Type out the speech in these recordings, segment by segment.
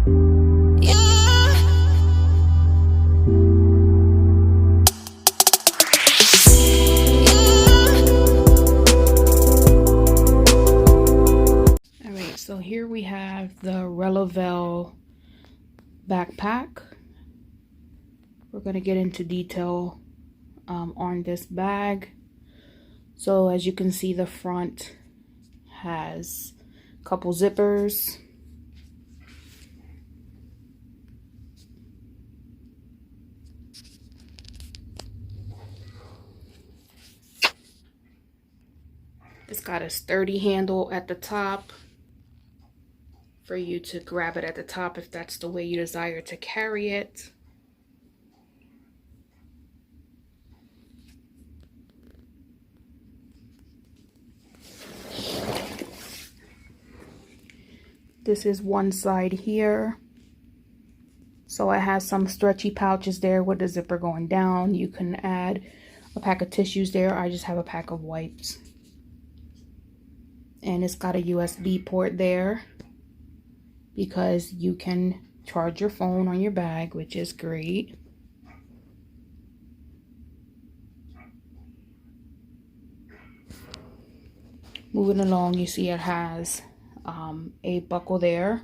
So here we have the Relavel backpack. We're going to get into detail on this bag. So as you can see, the front has a couple zippers. It's got a sturdy handle at the top for you to grab it at the top if that's the way you desire to carry it. This is one side here. So it has some stretchy pouches there with the zipper going down. You can add a pack of tissues there. I just have a pack of wipes. And it's got a USB port there, because you can charge your phone on your bag, which is great. Moving along, you see it has a buckle there.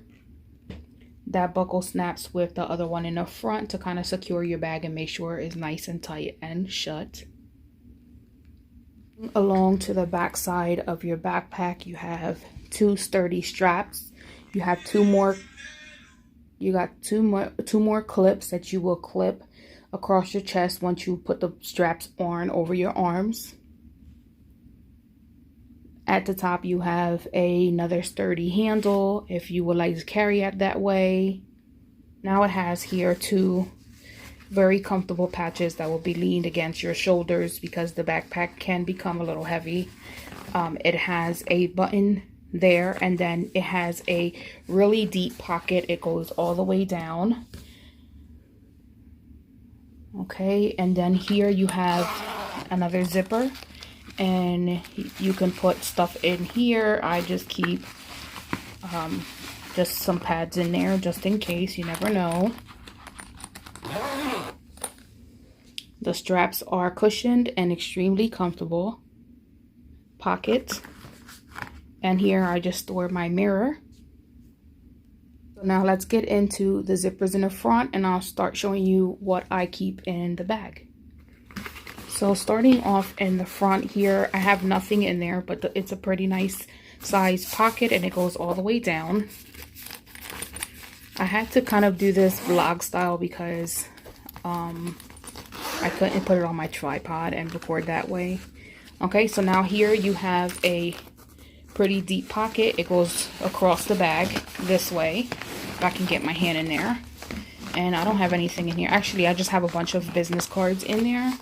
That buckle snaps with the other one in the front to kind of secure your bag and make sure it's nice and tight and shut. Along to the back side of your backpack, you have two sturdy straps. You have two more clips that you will clip across your chest once you put the straps on over your arms. At the top, you have another sturdy handle if you would like to carry it that way. Now it has here two very comfortable patches that will be leaned against your shoulders because the backpack can become a little heavy. It has a button there, and then it has a really deep pocket. It goes all the way down. Okay, and then here you have another zipper, and you can put stuff in here. I just keep just some pads in there just in case, you never know. The straps are cushioned and extremely comfortable. Pocket. And here I just store my mirror. So now let's get into the zippers in the front, and I'll start showing you what I keep in the bag. So starting off in the front here, I have nothing in there, but it's a pretty nice size pocket, and it goes all the way down. I had to kind of do this vlog style because I couldn't put it on my tripod and record that way. Okay, so now here you have a pretty deep pocket. It goes across the bag this way, if I can get my hand in there. And I don't have anything in here. Actually, I just have a bunch of business cards in there.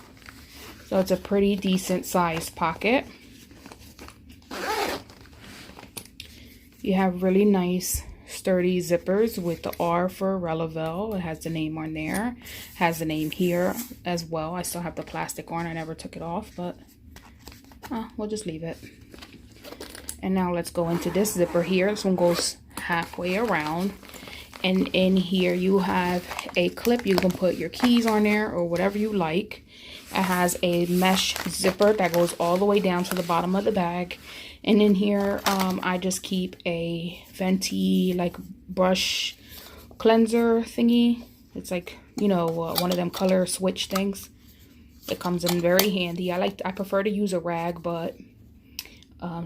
So it's a pretty decent sized pocket. You have really nice sturdy zippers with the R for Relavel. It has the name on there. It has the name here as well. I still have the plastic on. I never took it off, but we'll just leave it. And now let's go into this zipper here. This one goes halfway around. And in here you have a clip. You can put your keys on there or whatever you like. It has a mesh zipper that goes all the way down to the bottom of the bag. And in here, I just keep a Fenty like brush cleanser thingy. It's like, you know, one of them color switch things. It comes in very handy. I prefer to use a rag, but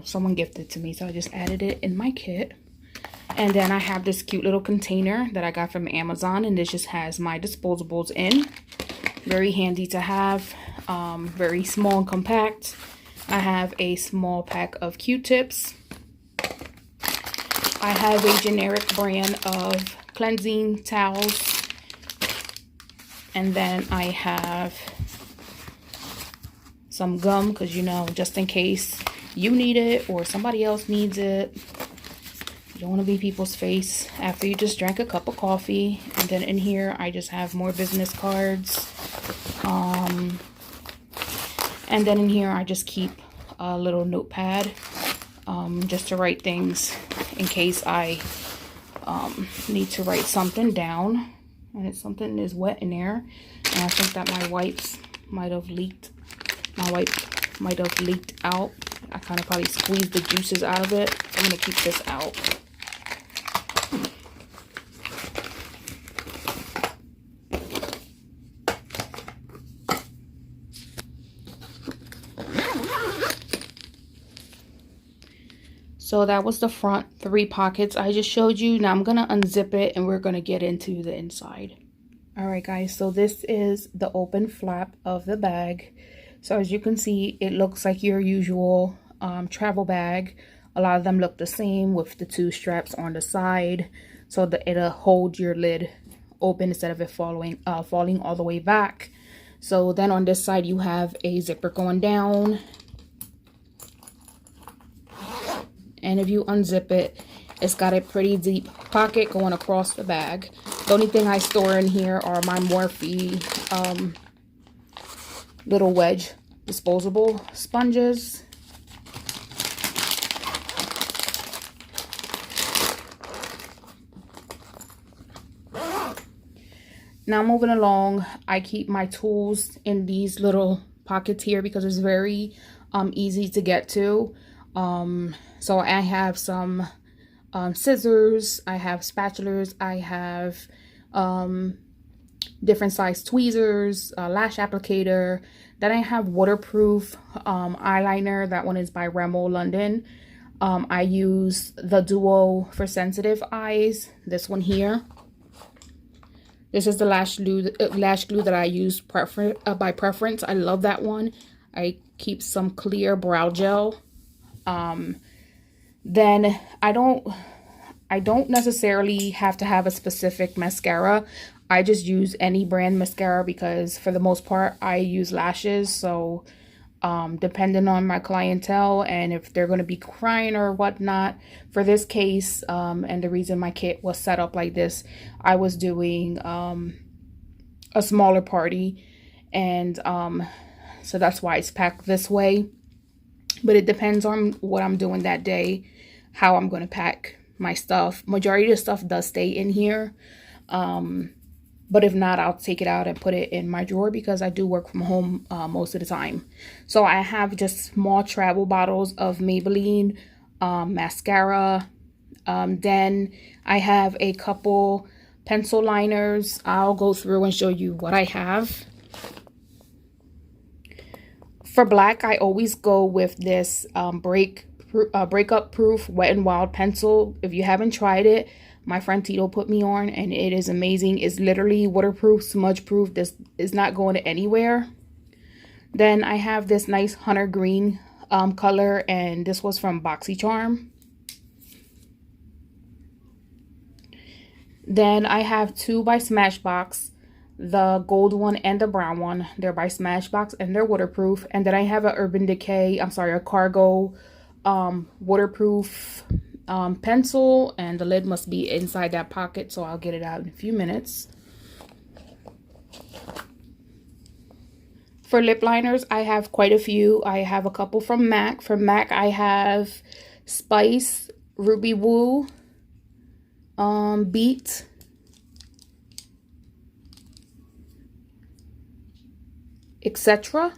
someone gifted to me, so I just added it in my kit. And then I have this cute little container that I got from Amazon, and this just has my disposables in. Very handy to have. Very small and compact. I have a small pack of Q-tips. I have a generic brand of cleansing towels. And then I have some gum, because, you know, just in case you need it or somebody else needs it. You don't want to be people's face after you just drank a cup of coffee. And then in here, I just have more business cards. And then in here, I just keep a little notepad just to write things in case I need to write something down, and something is wet in there, and I think that my wipes might have leaked. My wipe might have leaked out. I kind of probably squeezed the juices out of it. I'm gonna keep this out. So that was the front 3 pockets I just showed you. Now I'm going to unzip it and we're going to get into the inside. All right, guys, so this is the open flap of the bag. So as you can see, it looks like your usual travel bag. A lot of them look the same with the 2 straps on the side so that it'll hold your lid open instead of it falling all the way back. So then on this side, you have a zipper going down. And if you unzip it, it's got a pretty deep pocket going across the bag. The only thing I store in here are my Morphe little wedge disposable sponges. Now moving along, I keep my tools in these little pockets here because it's very easy to get to. So I have some scissors, I have spatulas, I have different size tweezers, lash applicator. Then I have waterproof eyeliner. That one is by Rimmel London. I use the Duo for sensitive eyes. This one here. This is the lash glue that I use by preference. I love that one. I keep some clear brow gel. Then I don't necessarily have to have a specific mascara. I just use any brand mascara because for the most part I use lashes. So depending on my clientele and if they're going to be crying or whatnot, for this case and the reason my kit was set up like this, I was doing a smaller party, and so that's why it's packed this way. But it depends on what I'm doing that day, how I'm going to pack my stuff. Majority of the stuff does stay in here. But if not, I'll take it out and put it in my drawer because I do work from home most of the time. So I have just small travel bottles of Maybelline mascara. Then I have a couple pencil liners. I'll go through and show you what I have. For black, I always go with this breakup proof Wet n Wild pencil. If you haven't tried it, my friend Tito put me on and it is amazing. It's literally waterproof, smudge proof. This is not going anywhere. Then I have this nice hunter green color, and this was from Boxy Charm. Then I have 2 by Smashbox. The gold one and the brown one. They're by Smashbox and they're waterproof. And then I have a Cargo waterproof pencil, and the lid must be inside that pocket, so I'll get it out in a few minutes. For lip liners, I have quite a few. I have a couple from MAC. From MAC, I have Spice, Ruby Woo, Beat, etc.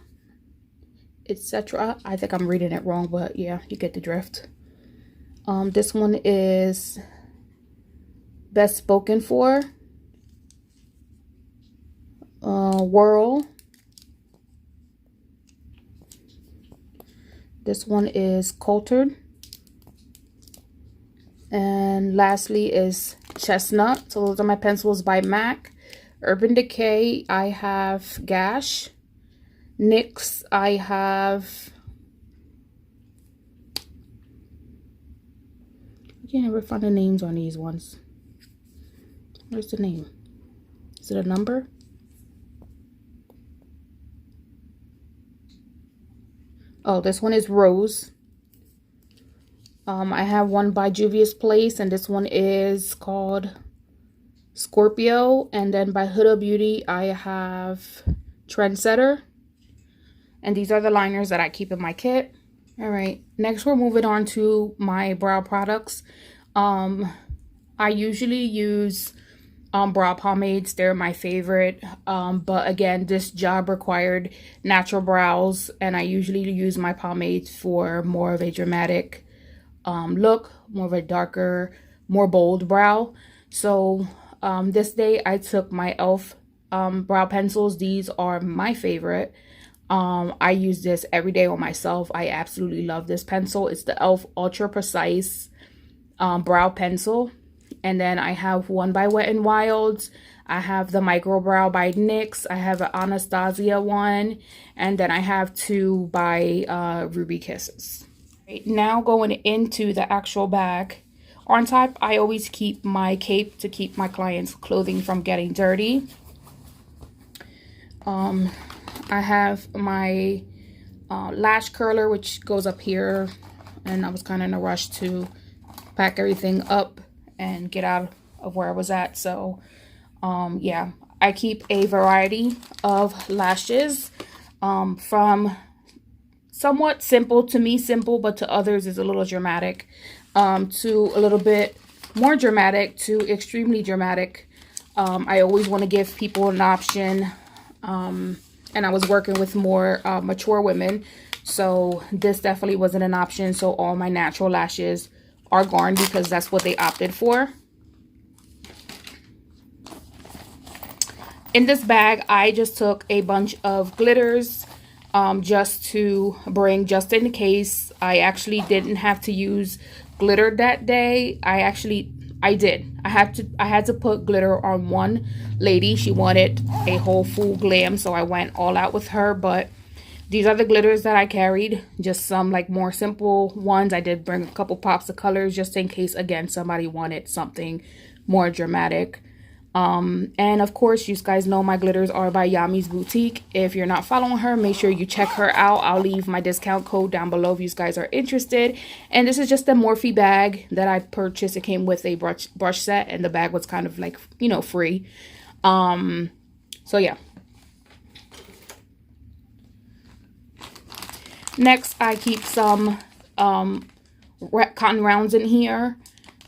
I think I'm reading it wrong, but yeah, you get the drift. This one is Best Spoken For, Whirl. This one is Coultered. And lastly is Chestnut. So those are my pencils by MAC. Urban Decay, I have Gash. NYX, I have, I can't ever find the names on these ones. Where's the name? Is it a number? Oh, this one is Rose. I have one by Juvia's Place, and this one is called Scorpio. And then by Huda Beauty, I have Trendsetter. And these are the liners that I keep in my kit. All right, next we're moving on to my brow products. I usually use brow pomades. They're my favorite, but again, this job required natural brows, and I usually use my pomades for more of a dramatic look, more of a darker, more bold brow. So this day I took my e.l.f. Brow pencils. These are my favorite. I use this every day on myself. I absolutely love this pencil. It's the e.l.f. Ultra Precise brow pencil. And then I have one by Wet n Wild's. I have the Micro Brow by NYX. I have an Anastasia one. And then I have two by Ruby Kisses. Right, now going into the actual bag. On top, I always keep my cape to keep my clients' clothing from getting dirty. I have my lash curler, which goes up here. And I was kind of in a rush to pack everything up and get out of where I was at. So yeah, I keep a variety of lashes, from somewhat simple, to me simple, but to others is a little dramatic, to a little bit more dramatic, to extremely dramatic. I always want to give people an option, and I was working with more mature women, so this definitely wasn't an option. So all my natural lashes are gone because that's what they opted for. In this bag, I just took a bunch of glitters, just to bring, just in case. I actually didn't have to use glitter that day. I did. I had to put glitter on one lady. She wanted a whole full glam, so I went all out with her. But these are the glitters that I carried, just some like more simple ones. I did bring a couple pops of colors just in case, again, somebody wanted something more dramatic. And of course, you guys know my glitters are by Yami's Boutique. If you're not following her, make sure you check her out. I'll leave my discount code down below if you guys are interested. And this is just a Morphe bag that I purchased. It came with a brush set, and the bag was kind of like, you know, free. So yeah. Next, I keep some cotton rounds in here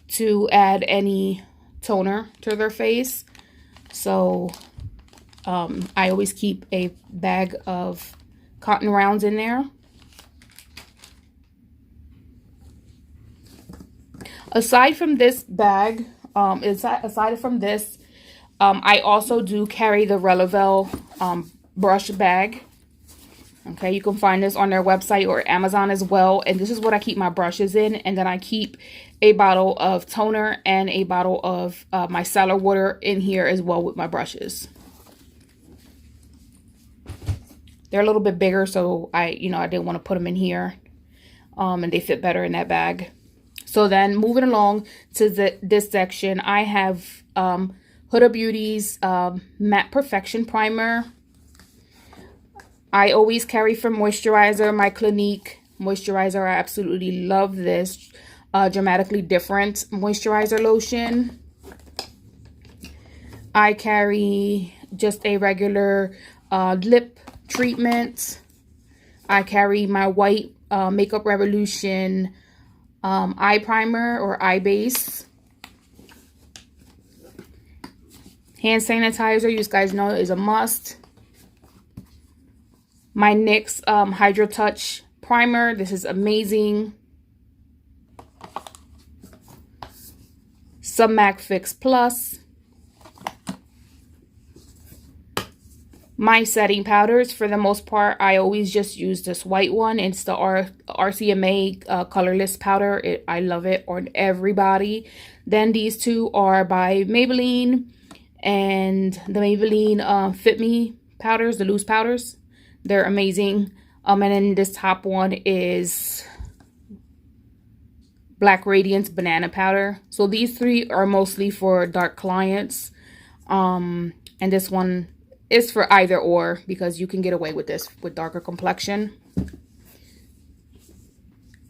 to add any toner to their face. So I always keep a bag of cotton rounds in there. Aside from this bag, aside from this, I also do carry the Relavel brush bag. Okay, you can find this on their website or Amazon as well. And this is what I keep my brushes in. And then I keep a bottle of toner and a bottle of my micellar water in here as well with my brushes. They're a little bit bigger, so I didn't want to put them in here. And they fit better in that bag. So then moving along to this section, I have Huda Beauty's Matte Perfection Primer. I always carry for moisturizer my Clinique moisturizer. I absolutely love this dramatically different moisturizer lotion. I carry just a regular lip treatment. I carry my white Makeup Revolution eye primer or eye base. Hand sanitizer, you guys know, is a must. My NYX Hydro Touch primer. This is amazing. Some MAC Fix Plus. My setting powders, for the most part, I always just use this white one. It's the RCMA colorless powder. I love it on everybody. Then these two are by Maybelline, and the Maybelline Fit Me powders, the loose powders. They're amazing. And then this top one is Black Radiance Banana Powder. So these three are mostly for dark clients. And this one is for either or, because you can get away with this with darker complexion.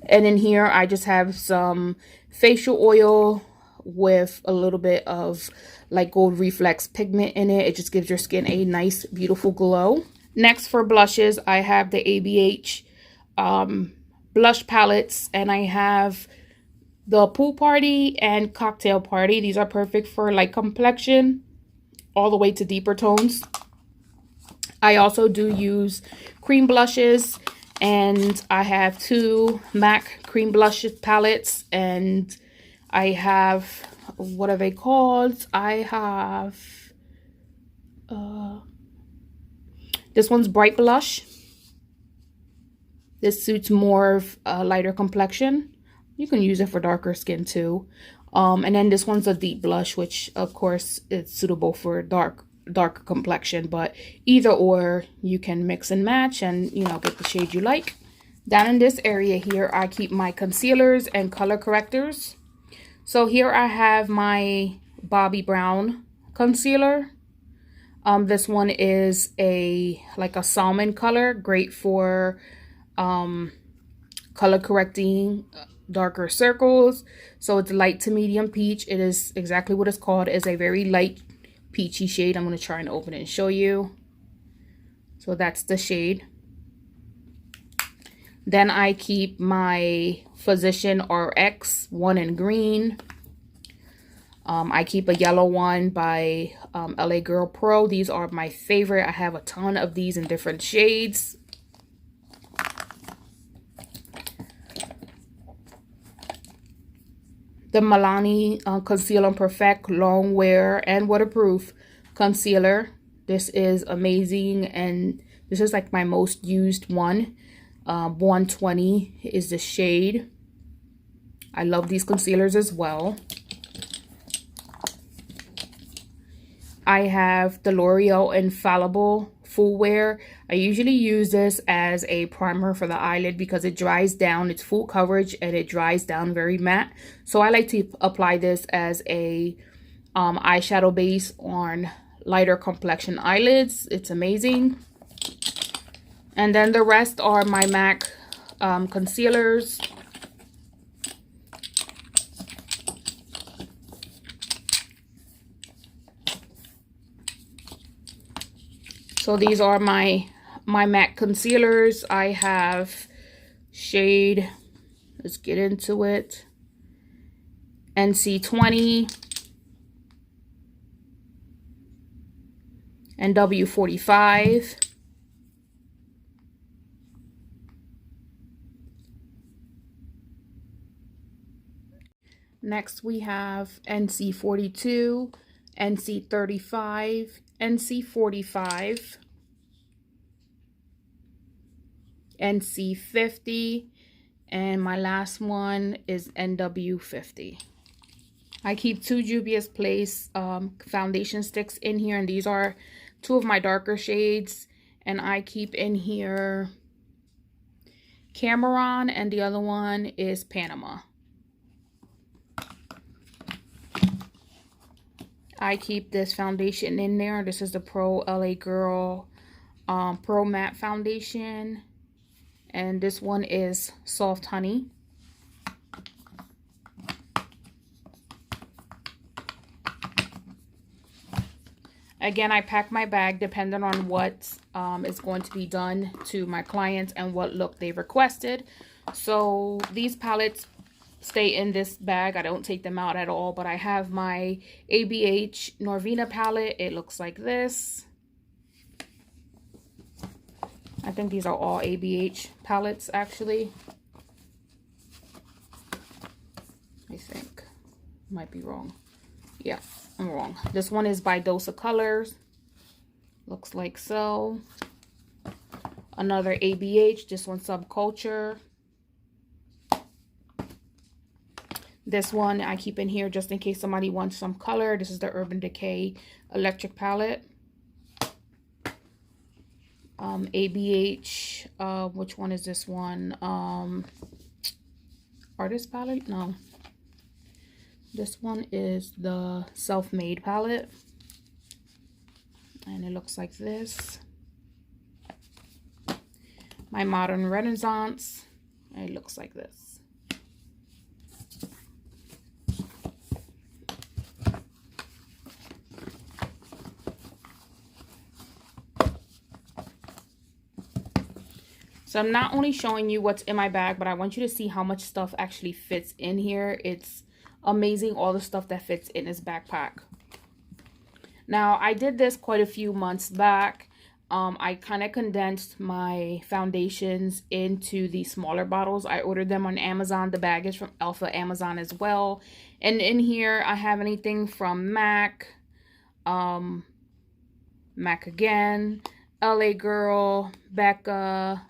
And in here, I just have some facial oil with a little bit of like gold reflex pigment in it. It just gives your skin a nice, beautiful glow. Next, for blushes, I have the ABH blush palettes, and I have the pool party and cocktail party. These are perfect for light complexion all the way to deeper tones. I also do use cream blushes, and I have 2 MAC cream blush palettes, and I have, what are they called? I have, this one's Bright Blush. This suits more of a lighter complexion. You can use it for darker skin too. And then this one's a Deep Blush, which of course is suitable for darker complexion, but either or you can mix and match and, you know, get the shade you like. Down in this area here, I keep my concealers and color correctors. So here I have my Bobbi Brown concealer. This one is like a salmon color, great for color correcting darker circles. So it's light to medium peach. It is exactly what it's called. It's a very light peachy shade. I'm going to try and open it and show you. So that's the shade. Then I keep my Physician RX one in green. I keep a yellow one by LA Girl Pro. These are my favorite. I have a ton of these in different shades. The Milani Conceal & Perfect Long Wear and Waterproof Concealer. This is amazing, and this is like my most used one. 120 is the shade. I love these concealers as well. I have the L'Oreal Infallible Full Wear. I usually use this as a primer for the eyelid because it dries down. It's full coverage and it dries down very matte. So I like to apply this as a eyeshadow base on lighter complexion eyelids. It's amazing. And then the rest are my MAC concealers. So these are my MAC concealers. I have shade, let's get into it, NC20 and W45. Next we have NC42, NC35, NC45, NC50, and my last one is NW50. I keep 2 Juvia's Place foundation sticks in here, and these are 2 of my darker shades. And I keep in here Cameron, and the other one is Panama. I keep this foundation in there. This is the Pro LA Girl Pro Matte Foundation. And this one is Soft Honey. Again, I pack my bag depending on what is going to be done to my clients and what look they requested. So these palettes stay in this bag. I don't take them out at all, but I have my ABH Norvina palette. It looks like this. I think these are all ABH palettes, actually. I think. Might be wrong. Yeah, I'm wrong. This one is by Dose of Colors. Looks like so. Another ABH. This one Subculture. This one I keep in here just in case somebody wants some color. This is the Urban Decay Electric Palette. ABH, which one is this one? Artist Palette? No. This one is the Self-Made Palette. And it looks like this. My Modern Renaissance. And it looks like this. So I'm not only showing you what's in my bag, but I want you to see how much stuff actually fits in here. It's amazing, all the stuff that fits in this backpack. Now, I did this quite a few months back. I kind of condensed my foundations into these smaller bottles. I ordered them on Amazon. The bag is from Alpha Amazon as well. And in here, I have anything from MAC, MAC again, LA Girl, Becca,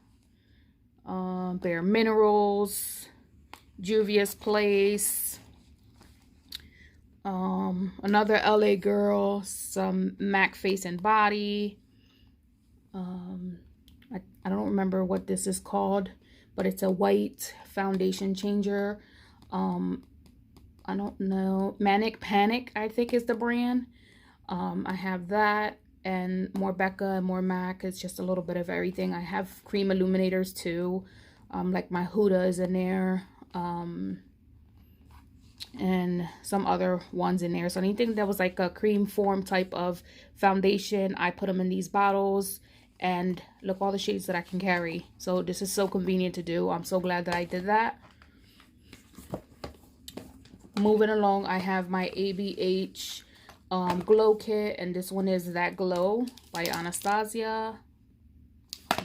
Bare Minerals, Juvia's Place, another LA Girl, some MAC Face and Body. I don't remember what this is called, but it's a white foundation changer. I don't know, Manic Panic I think is the brand. I have that, and more Becca and more MAC. It's just a little bit of everything. I have cream illuminators too, like my Huda is in there, and some other ones in there. So anything that was like a cream form type of foundation, I put them in these bottles. And look, all the shades that I can carry. So this is so convenient to do. I'm so glad that I did that. Moving along, I have my ABH glow kit, and this one is That Glow by Anastasia.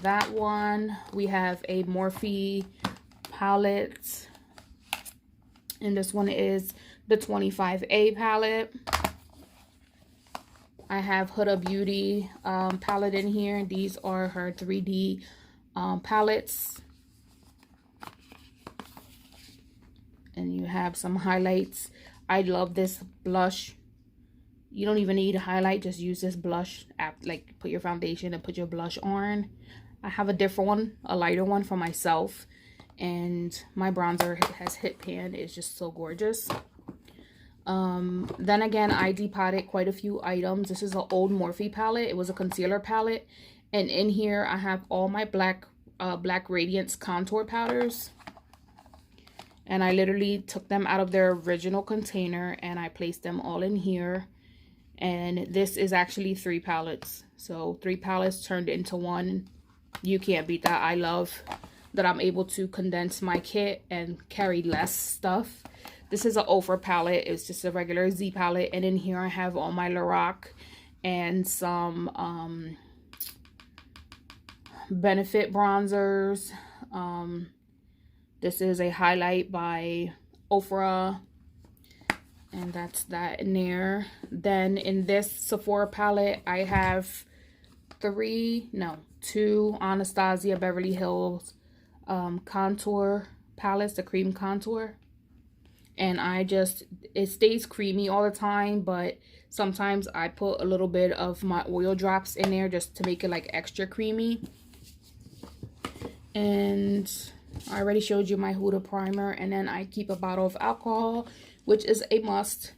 That one, we have a Morphe palette, and this one is the 25A palette. I have Huda Beauty palette in here. These are her 3D palettes. And you have some highlights. I love this blush. You don't even need a highlight. Just use this blush. Like, put your foundation and put your blush on. I have a different one, a lighter one for myself. And my bronzer has hit pan. It's just so gorgeous. Then again, I depotted quite a few items. This is an old Morphe palette. It was a concealer palette. And in here, I have all my Black Radiance contour powders. And I literally took them out of their original container and I placed them all in here. And this is actually 3 palettes. So 3 palettes turned into one. You can't beat that. I love that I'm able to condense my kit and carry less stuff. This is an Ofra palette. It's just a regular Z palette. And in here I have all my Lorac and some Benefit bronzers. This is a highlight by Ofra. And that's that in there. Then in this Sephora palette, I have 2 Anastasia Beverly Hills contour palettes, the cream contour. And it stays creamy all the time, but sometimes I put a little bit of my oil drops in there just to make it like extra creamy. And I already showed you my Huda primer, and then I keep a bottle of alcohol, which is a must.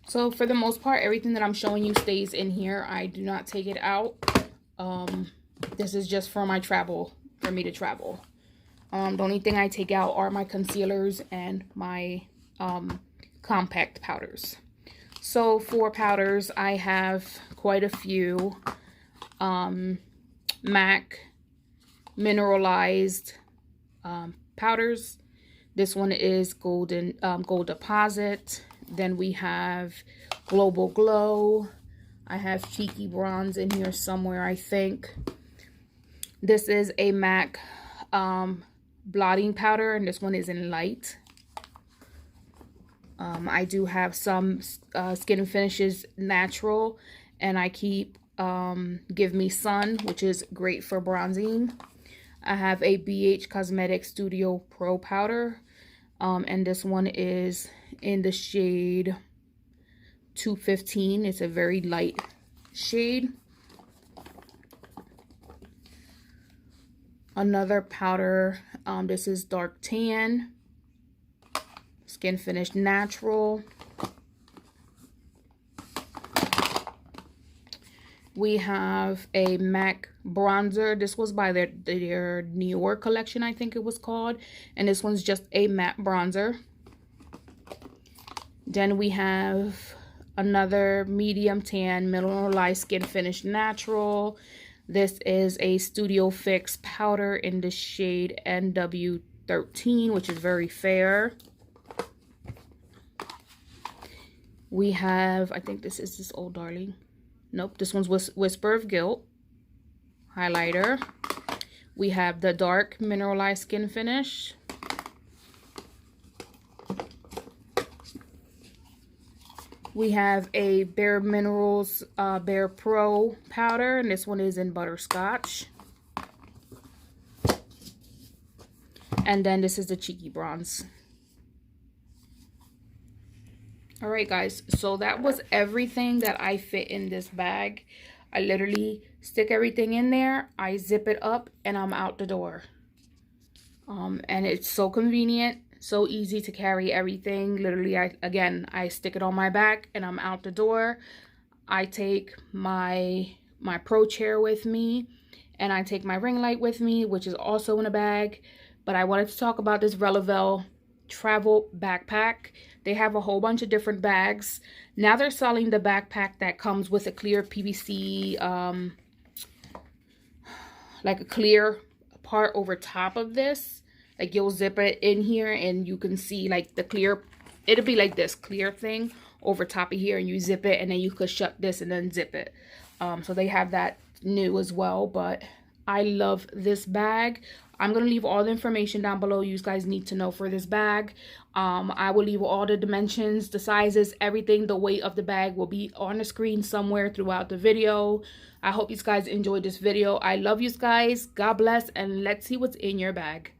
So for the most part, everything that I'm showing you stays in here. I do not take it out. This is just for my travel, for me to travel. The only thing I take out are my concealers and my compact powders. So for powders, I have quite a few MAC mineralized powders. This one is Gold Deposit. Then we have Global Glow. I have Cheeky Bronze in here somewhere, I think. This is a MAC blotting powder, and this one is in light. I do have some Skin Finishes Natural, and I keep Give Me Sun, which is great for bronzing. I have a BH Cosmetics Studio Pro powder, and this one is in the shade 215. It's a very light shade. Another powder, this is Dark Tan, Skin Finish Natural. We have a MAC bronzer. This was by their New York collection, I think it was called. And this one's just a matte bronzer. Then we have another medium tan mineralized Skin Finish Natural. This is a Studio Fix powder in the shade NW13, which is very fair. We have, I think this is this Old Darling. Nope, this one's Whisper of Guilt highlighter. We have the dark mineralized skin finish. We have a Bare Minerals Bare Pro powder, and this one is in Butterscotch. And then this is the Cheeky Bronze. Alright guys, so that was everything that I fit in this bag. I literally stick everything in there, I zip it up, and I'm out the door. And it's so convenient, so easy to carry everything. Literally, I stick it on my back and I'm out the door. I take my Pro chair with me, and I take my ring light with me, which is also in a bag. But I wanted to talk about this Relavel travel backpack. They have a whole bunch of different bags. Now they're selling the backpack that comes with a clear PVC, like a clear part over top of this. Like you'll zip it in here and you can see like the clear, it'll be like this clear thing over top of here, and you zip it and then you could shut this and then zip it. So they have that new as well, but I love this bag. I'm going to leave all the information down below you guys need to know for this bag. I will leave all the dimensions, the sizes, everything. The weight of the bag will be on the screen somewhere throughout the video. I hope you guys enjoyed this video. I love you guys. God bless, and let's see what's in your bag.